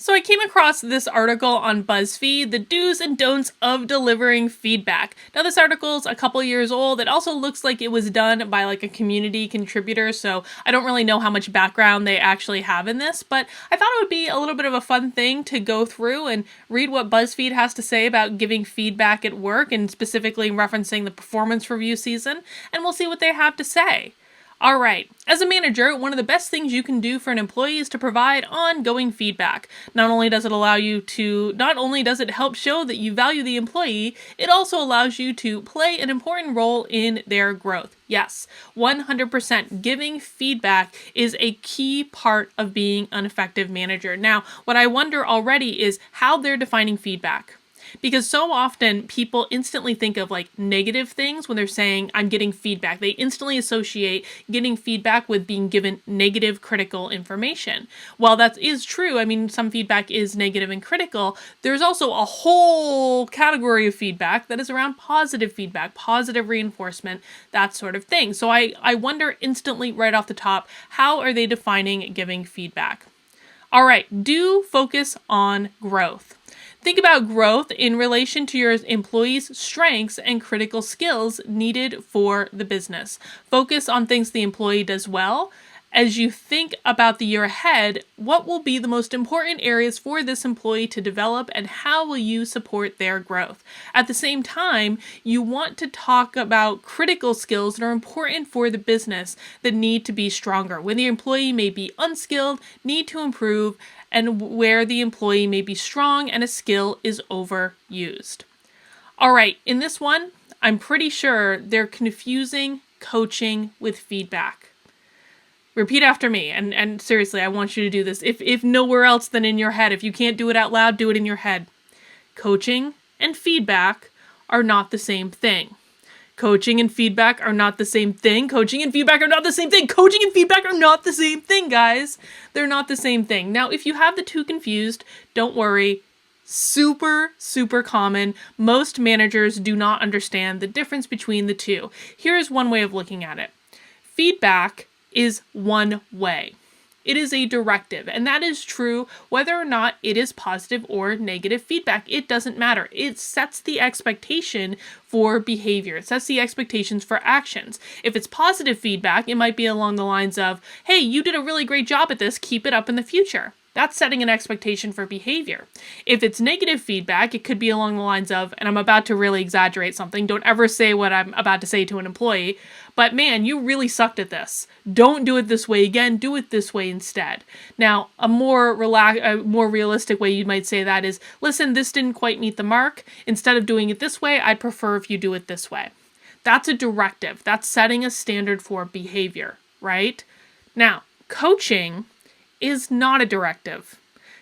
So I came across this article on BuzzFeed, the do's and don'ts of delivering feedback. Now this article's a couple years old. It also looks like it was done by like a community contributor, so I don't really know how much background they actually have in this, but I thought it would be a little bit of a fun thing to go through and read what BuzzFeed has to say about giving feedback at work, and specifically referencing the performance review season, and we'll see what they have to say. All right, as a manager, one of the best things you can do for an employee is to provide ongoing feedback. Not only does it help show that you value the employee, it also allows you to play an important role in their growth. Yes, 100% giving feedback is a key part of being an effective manager. Now, what I wonder already is how they're defining feedback. Because so often people instantly think of like negative things when they're saying I'm getting feedback. They instantly associate getting feedback with being given negative, critical information. While that is true, I mean, some feedback is negative and critical, there's also a whole category of feedback that is around positive feedback, positive reinforcement, that sort of thing. So I wonder instantly right off the top, how are they defining giving feedback? All right, do focus on growth. Think about growth in relation to your employees' strengths and critical skills needed for the business. Focus on things the employee does well. As you think about the year ahead, what will be the most important areas for this employee to develop, and how will you support their growth? At the same time, you want to talk about critical skills that are important for the business that need to be stronger. When the employee may be unskilled, need to improve, and where the employee may be strong and a skill is overused. All right, in this one, I'm pretty sure they're confusing coaching with feedback. Repeat after me, and seriously, I want you to do this. If nowhere else than in your head. If you can't do it out loud, do it in your head. Coaching and feedback are not the same thing. Coaching and feedback are not the same thing. Coaching and feedback are not the same thing. Coaching and feedback are not the same thing, guys. They're not the same thing. Now, if you have the two confused, don't worry. Super common. Most managers do not understand the difference between the two. Here's one way of looking at it. Feedback is one way. It is a directive, and that is true whether or not it is positive or negative feedback. It doesn't matter. It sets the expectation for behavior. It sets the expectations for actions. If it's positive feedback, it might be along the lines of, hey, you did a really great job at this, keep it up in the future. That's setting an expectation for behavior. If it's negative feedback, it could be along the lines of, and I'm about to really exaggerate something, don't ever say what I'm about to say to an employee, but man, you really sucked at this. Don't do it this way again, do it this way instead. Now, a more realistic way you might say that is, listen, this didn't quite meet the mark. Instead of doing it this way, I'd prefer if you do it this way. That's a directive. That's setting a standard for behavior, right? Now, coaching is not a directive.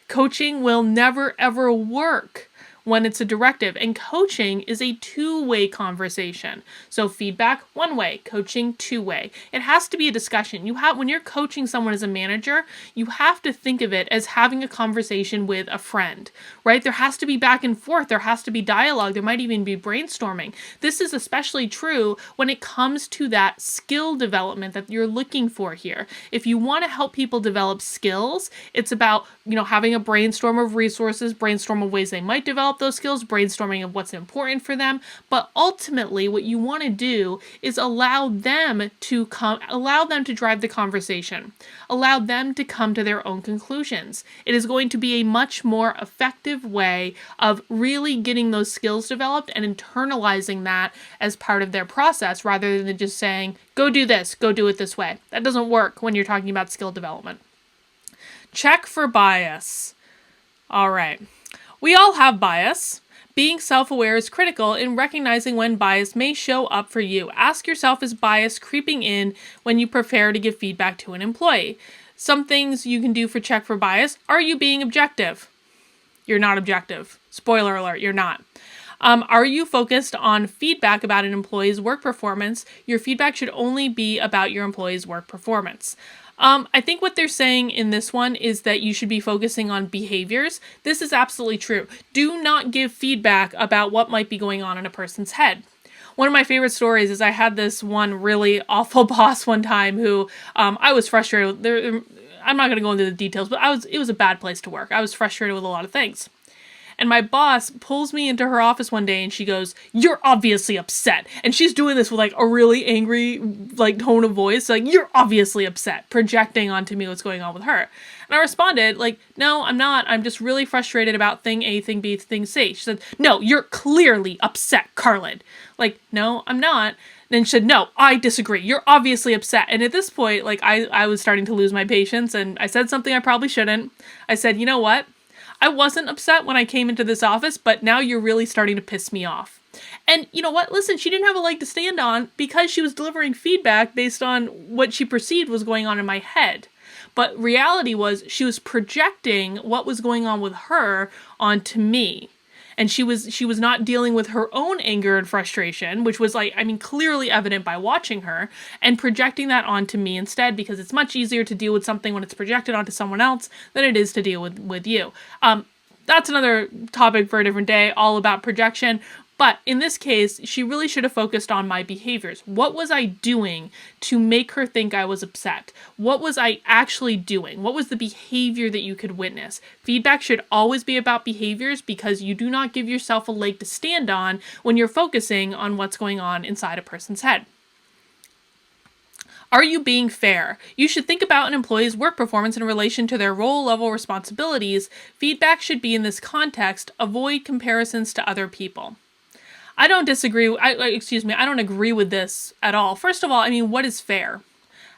Coaching will never ever work when it's a directive, and coaching is a two-way conversation. So feedback, one way, coaching, two-way. It has to be a discussion. When you're coaching someone as a manager, you have to think of it as having a conversation with a friend, right? There has to be back and forth. There has to be dialogue. There might even be brainstorming. This is especially true when it comes to that skill development that you're looking for here. If you want to help people develop skills, it's about, having a brainstorm of resources, brainstorm of ways they might develop those skills, brainstorming of what's important for them. But ultimately, what you want to do is allow them to drive the conversation, allow them to come to their own conclusions. It is going to be a much more effective way of really getting those skills developed and internalizing that as part of their process, rather than just saying, go do this, go do it this way. That doesn't work when you're talking about skill development. Check for bias. All right. We all have bias. Being self-aware is critical in recognizing when bias may show up for you. Ask yourself, is bias creeping in when you prepare to give feedback to an employee? Some things you can do for check for bias. Are you being objective? You're not objective. Spoiler alert, you're not. Are you focused on feedback about an employee's work performance? Your feedback should only be about your employee's work performance. I think what they're saying in this one is that you should be focusing on behaviors. This is absolutely true. Do not give feedback about what might be going on in a person's head. One of my favorite stories is I had this one really awful boss one time who I was frustrated with. I'm not going to go into the details, but it was a bad place to work. I was frustrated with a lot of things. And my boss pulls me into her office one day and she goes, "You're obviously upset." And she's doing this with like a really angry like tone of voice, like, "You're obviously upset," projecting onto me what's going on with her. And I responded like, "No, I'm not. I'm just really frustrated about thing A, thing B, thing C." She said, "No, you're clearly upset, Carlin." Like, "No, I'm not." Then she said, "No, I disagree. You're obviously upset." And at this point, like I was starting to lose my patience and I said something I probably shouldn't. I said, "You know what? I wasn't upset when I came into this office, but now you're really starting to piss me off." And you know what? Listen, she didn't have a leg to stand on because she was delivering feedback based on what she perceived was going on in my head. But reality was she was projecting what was going on with her onto me. And she was not dealing with her own anger and frustration, which was like, I mean, clearly evident by watching her, and projecting that onto me instead, because it's much easier to deal with something when it's projected onto someone else than it is to deal with you. That's another topic for a different day, all about projection. But in this case, she really should have focused on my behaviors. What was I doing to make her think I was upset? What was I actually doing? What was the behavior that you could witness? Feedback should always be about behaviors because you do not give yourself a leg to stand on when you're focusing on what's going on inside a person's head. Are you being fair? You should think about an employee's work performance in relation to their role level responsibilities. Feedback should be in this context. Avoid comparisons to other people. I don't disagree. I don't agree with this at all. First of all, I mean, what is fair?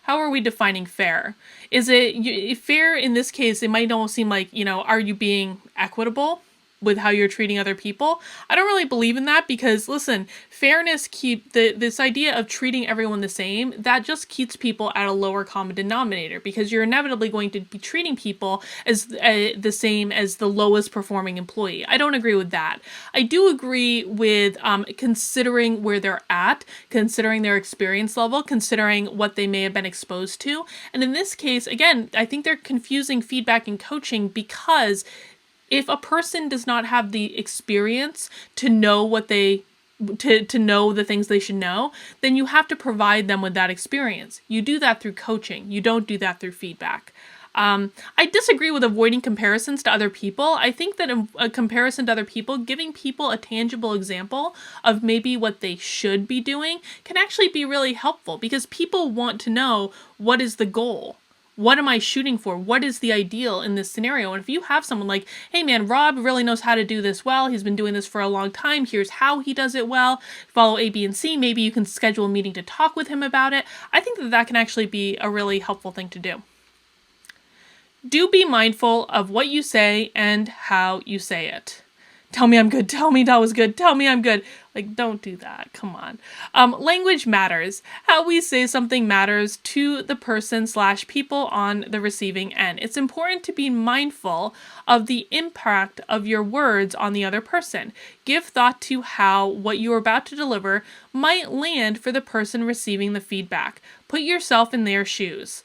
How are we defining fair? Is it fair in this case? It might almost seem like, are you being equitable with how you're treating other people? I don't really believe in that because, listen, fairness this idea of treating everyone the same, that just keeps people at a lower common denominator because you're inevitably going to be treating people as the same as the lowest performing employee. I don't agree with that. I do agree with considering where they're at, considering their experience level, considering what they may have been exposed to. And in this case, again, I think they're confusing feedback and coaching because if a person does not have the experience to know to know the things they should know, then you have to provide them with that experience. You do that through coaching. You don't do that through feedback. I disagree with avoiding comparisons to other people. I think that a comparison to other people, giving people a tangible example of maybe what they should be doing, can actually be really helpful because people want to know what is the goal. What am I shooting for? What is the ideal in this scenario? And if you have someone like, "Hey man, Rob really knows how to do this well. He's been doing this for a long time. Here's how he does it well. Follow A, B, and C." Maybe you can schedule a meeting to talk with him about it. I think that can actually be a really helpful thing to do. Do be mindful of what you say and how you say it. Tell me I'm good. Tell me that was good. Tell me I'm good. Like, don't do that. Come on. Language matters. How we say something matters to the person/people on the receiving end. It's important to be mindful of the impact of your words on the other person. Give thought to how what you are about to deliver might land for the person receiving the feedback. Put yourself in their shoes.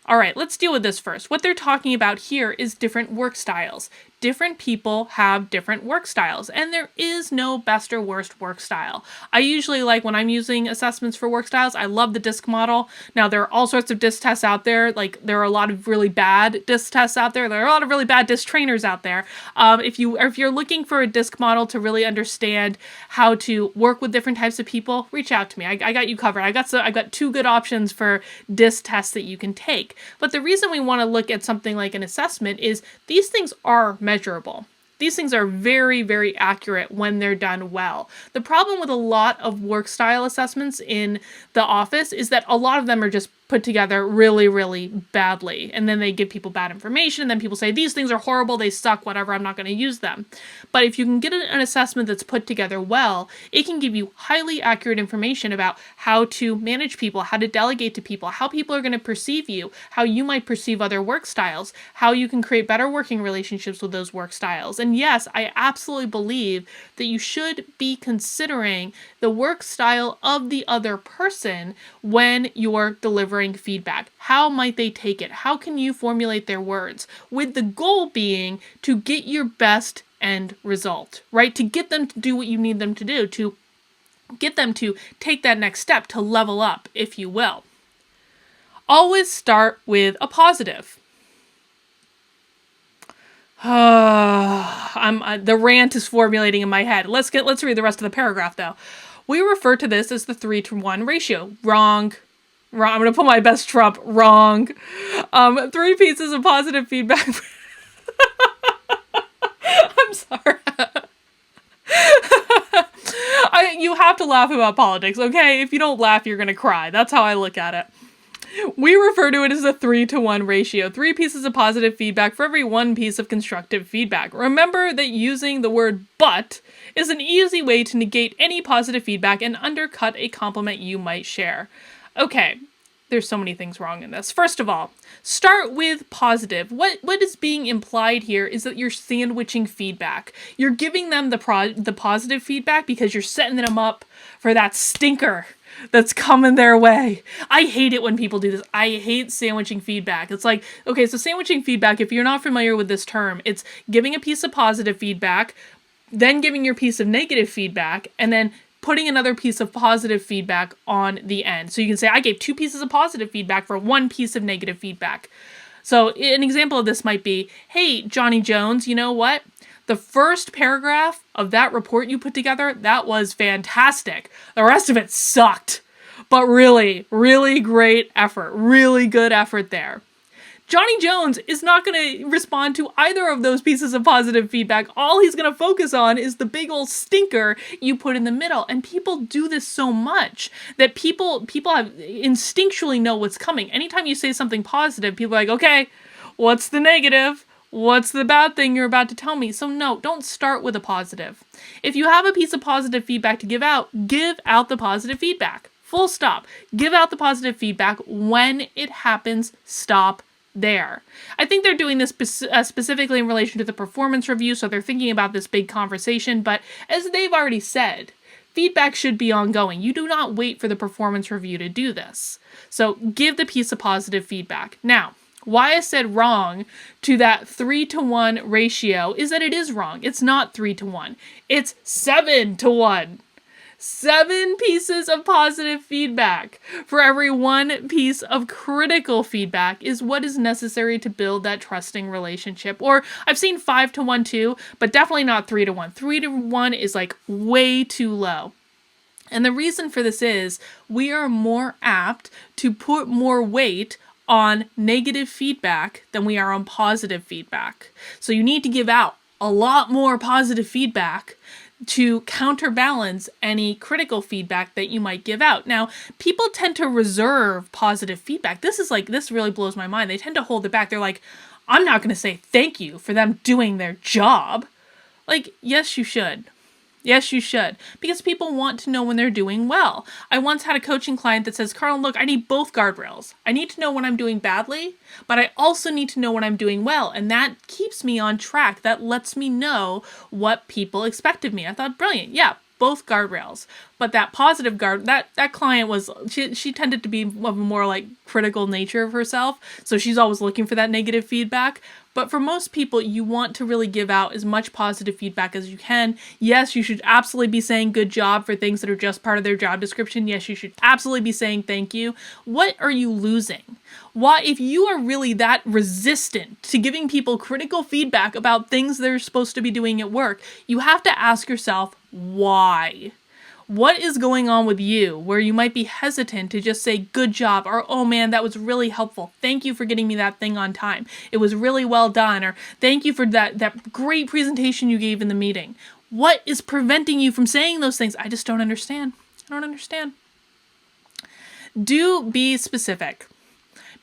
All right, let's deal with this first. What they're talking about here is different work styles. Different people have different work styles, and there is no best or worst work style. I usually like when I'm using assessments for work styles, I love the DISC model. Now, there are all sorts of DISC tests out there. Like, there are a lot of really bad DISC tests out there. There are a lot of really bad DISC trainers out there. If you're looking for a DISC model to really understand how to work with different types of people, reach out to me. I got you covered. I got 2 good options for DISC tests that you can take. But the reason we want to look at something like an assessment is these things are measurable. These things are very, very accurate when they're done well. The problem with a lot of work style assessments in the office is that a lot of them are just put together really, really badly. And then they give people bad information. And then people say, these things are horrible, they suck, whatever, I'm not going to use them. But if you can get an assessment that's put together well, it can give you highly accurate information about how to manage people, how to delegate to people, how people are going to perceive you, how you might perceive other work styles, how you can create better working relationships with those work styles. And yes, I absolutely believe that you should be considering the work style of the other person when you're delivering feedback. How might they take it? How can you formulate their words? With the goal being to get your best end result, right? To get them to do what you need them to do, to get them to take that next step, to level up, if you will. Always start with a positive. The rant is formulating in my head. Let's read the rest of the paragraph though. We refer to this as the 3-to-1 ratio. Wrong. Wrong. I'm gonna put my best Trump. Wrong. 3 pieces of positive feedback. I'm sorry. You have to laugh about politics, okay? If you don't laugh, you're gonna cry. That's how I look at it. We refer to it as a 3-to-1 ratio. 3 pieces of positive feedback for every 1 piece of constructive feedback. Remember that using the word but is an easy way to negate any positive feedback and undercut a compliment you might share. Okay, there's so many things wrong in this. First of all, start with positive. What is being implied here is that you're sandwiching feedback. You're giving them the positive feedback because you're setting them up for that stinker that's coming their way. I hate it when people do this. I hate sandwiching feedback. It's like, okay, so sandwiching feedback, if you're not familiar with this term, it's giving a piece of positive feedback, then giving your piece of negative feedback, and then putting another piece of positive feedback on the end. So you can say, I gave 2 pieces of positive feedback for 1 piece of negative feedback. So an example of this might be, hey, Johnny Jones, you know what? The first paragraph of that report you put together, that was fantastic. The rest of it sucked. But really, really great effort. Really good effort there. Johnny Jones is not going to respond to either of those pieces of positive feedback. All he's going to focus on is the big old stinker you put in the middle. And people do this so much that people have instinctually know what's coming. Anytime you say something positive, people are like, okay, what's the negative? What's the bad thing you're about to tell me? So no, don't start with a positive. If you have a piece of positive feedback to give out the positive feedback. Full stop. Give out the positive feedback. When it happens, stop there. I think they're doing this specifically in relation to the performance review, so they're thinking about this big conversation, but as they've already said, feedback should be ongoing. You do not wait for the performance review to do this. So give the piece of positive feedback. Now, why I said wrong to that 3-to-1 ratio is that it is wrong. It's not 3-to-1. It's 7-to-1. 7 pieces of positive feedback for every 1 piece of critical feedback is what is necessary to build that trusting relationship. Or I've seen 5-to-1 too, but definitely not 3-to-1. 3-to-1 is like way too low. And the reason for this is we are more apt to put more weight on negative feedback than we are on positive feedback. So you need to give out a lot more positive feedback to counterbalance any critical feedback that you might give out. Now, people tend to reserve positive feedback. This really blows my mind. They tend to hold it back. They're like, I'm not going to say thank you for them doing their job. Like, yes, you should. Yes, you should. Because people want to know when they're doing well. I once had a coaching client that says, Carl, look, I need both guardrails. I need to know when I'm doing badly, but I also need to know when I'm doing well. And that keeps me on track. That lets me know what people expect of me. I thought, brilliant. Yeah, both guardrails. But that positive that client was, she tended to be of a more like critical nature of herself. So she's always looking for that negative feedback. But for most people, you want to really give out as much positive feedback as you can. Yes, you should absolutely be saying good job for things that are just part of their job description. Yes, you should absolutely be saying thank you. What are you losing? Why, if you are really that resistant to giving people critical feedback about things they're supposed to be doing at work, you have to ask yourself, why? What is going on with you where you might be hesitant to just say good job or oh man, that was really helpful. Thank you for getting me that thing on time. It was really well done. Or thank you for that great presentation you gave in the meeting. What is preventing you from saying those things? I just don't understand. I don't understand. Do be specific.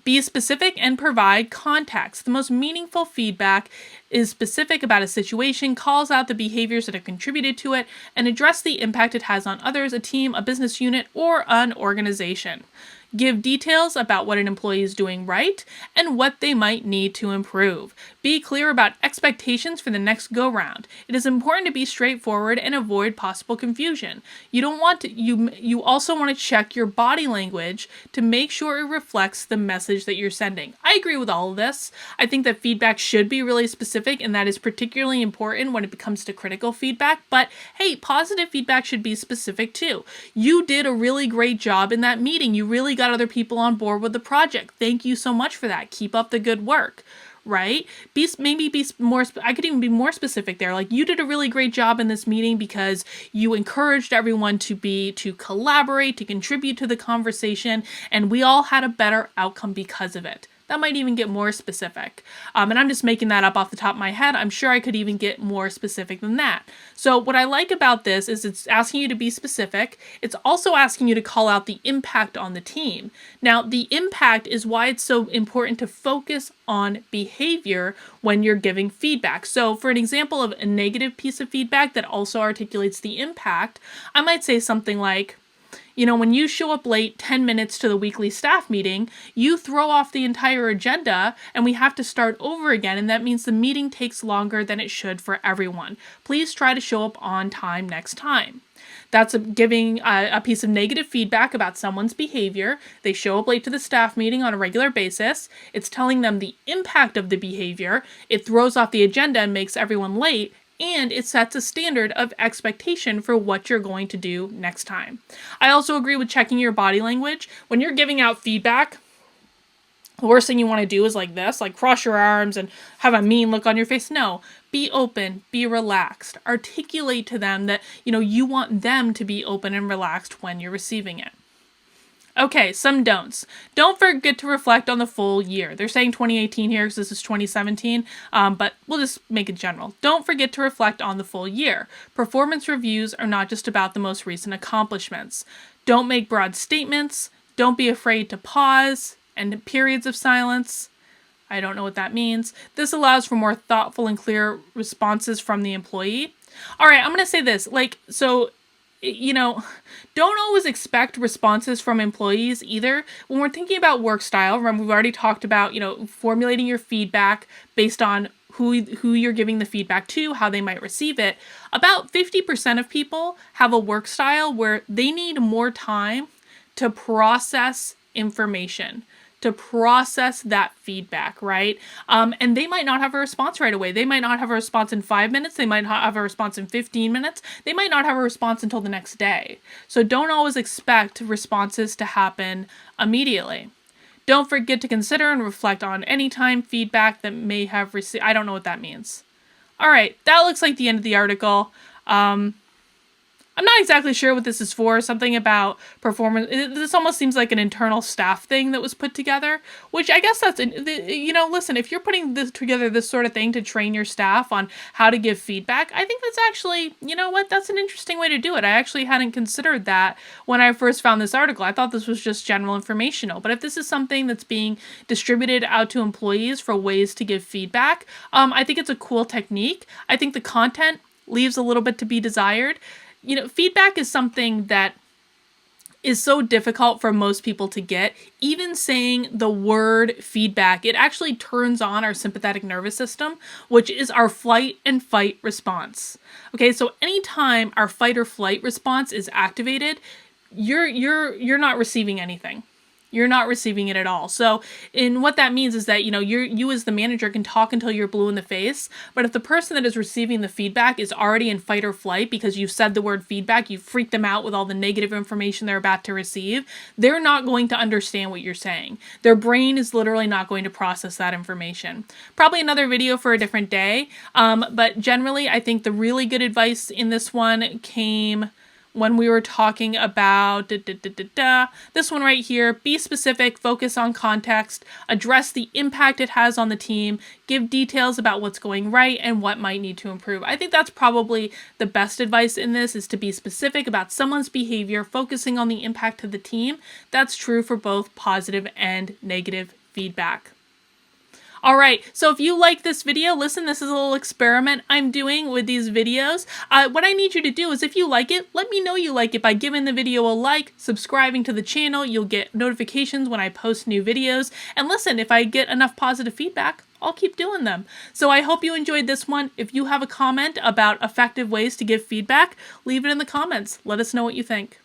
Be specific and provide context. The most meaningful feedback is specific about a situation, calls out the behaviors that have contributed to it, and address the impact it has on others, a team, a business unit, or an organization. Give details about what an employee is doing right and what they might need to improve. Be clear about expectations for the next go-round. It is important to be straightforward and avoid possible confusion. You also want to check your body language to make sure it reflects the message that you're sending. I agree with all of this. I think that feedback should be really specific, and that is particularly important when it comes to critical feedback. But hey, positive feedback should be specific too. You did a really great job in that meeting. You really got other people on board with the project. Thank you so much for that. Keep up the good work. right? Maybe be more, I could even be more specific there. Like, you did a really great job in this meeting because you encouraged everyone to collaborate, to contribute to the conversation, and we all had a better outcome because of it. That might even get more specific. And I'm just making that up off the top of my head. I'm sure I could even get more specific than that. So what I like about this is it's asking you to be specific. It's also asking you to call out the impact on the team. Now, the impact is why it's so important to focus on behavior when you're giving feedback. So for an example of a negative piece of feedback that also articulates the impact, I might say something like, when you show up late 10 minutes to the weekly staff meeting, you throw off the entire agenda and we have to start over again, and that means the meeting takes longer than it should for everyone. Please try to show up on time next time. That's giving a piece of negative feedback about someone's behavior. They show up late to the staff meeting on a regular basis. It's telling them the impact of the behavior. It throws off the agenda and makes everyone late. And it sets a standard of expectation for what you're going to do next time. I also agree with checking your body language. When you're giving out feedback, the worst thing you want to do is like this, like cross your arms and have a mean look on your face. No, be open, be relaxed. Articulate to them that, you want them to be open and relaxed when you're receiving it. Okay, some don'ts. Don't forget to reflect on the full year. They're saying 2018 here because this is 2017, but we'll just make it general. Don't forget to reflect on the full year. Performance reviews are not just about the most recent accomplishments. Don't make broad statements. Don't be afraid to pause and periods of silence. I don't know what that means. This allows for more thoughtful and clear responses from the employee. All right, I'm going to say this. Don't always expect responses from employees either. When we're thinking about work style, remember we've already talked about, formulating your feedback based on who you're giving the feedback to, how they might receive it. About 50% of people have a work style where they need more time to process information, to process that feedback, right? And they might not have a response right away. They might not have a response in 5 minutes. They might not have a response in 15 minutes. They might not have a response until the next day. So don't always expect responses to happen immediately. Don't forget to consider and reflect on any time feedback that may have received. I don't know what that means. All right, that looks like the end of the article. I'm not exactly sure what this is for. Something about performance. This almost seems like an internal staff thing that was put together, which I guess that's, listen, if you're putting this together, this sort of thing to train your staff on how to give feedback, I think that's actually, that's an interesting way to do it. I actually hadn't considered that when I first found this article. I thought this was just general informational, but if this is something that's being distributed out to employees for ways to give feedback, I think it's a cool technique. I think the content leaves a little bit to be desired. Feedback is something that is so difficult for most people to get. Even saying the word feedback, it actually turns on our sympathetic nervous system, which is our flight and fight response. Okay, so anytime our fight or flight response is activated, you're not receiving anything. You're not receiving it at all. So, what that means is that, you as the manager can talk until you're blue in the face, but if the person that is receiving the feedback is already in fight or flight because you've said the word feedback, you've freaked them out with all the negative information they're about to receive, they're not going to understand what you're saying. Their brain is literally not going to process that information. Probably another video for a different day, but generally, I think the really good advice in this one came when we were talking about this one right here. Be specific, focus on context, address the impact it has on the team, give details about what's going right and what might need to improve. I think that's probably the best advice in this, is to be specific about someone's behavior, focusing on the impact to the team. That's true for both positive and negative feedback. All right, so if you like this video, listen, this is a little experiment I'm doing with these videos. What I need you to do is, if you like it, let me know you like it by giving the video a like, subscribing to the channel. You'll get notifications when I post new videos. And listen, if I get enough positive feedback, I'll keep doing them. So I hope you enjoyed this one. If you have a comment about effective ways to give feedback, leave it in the comments. Let us know what you think.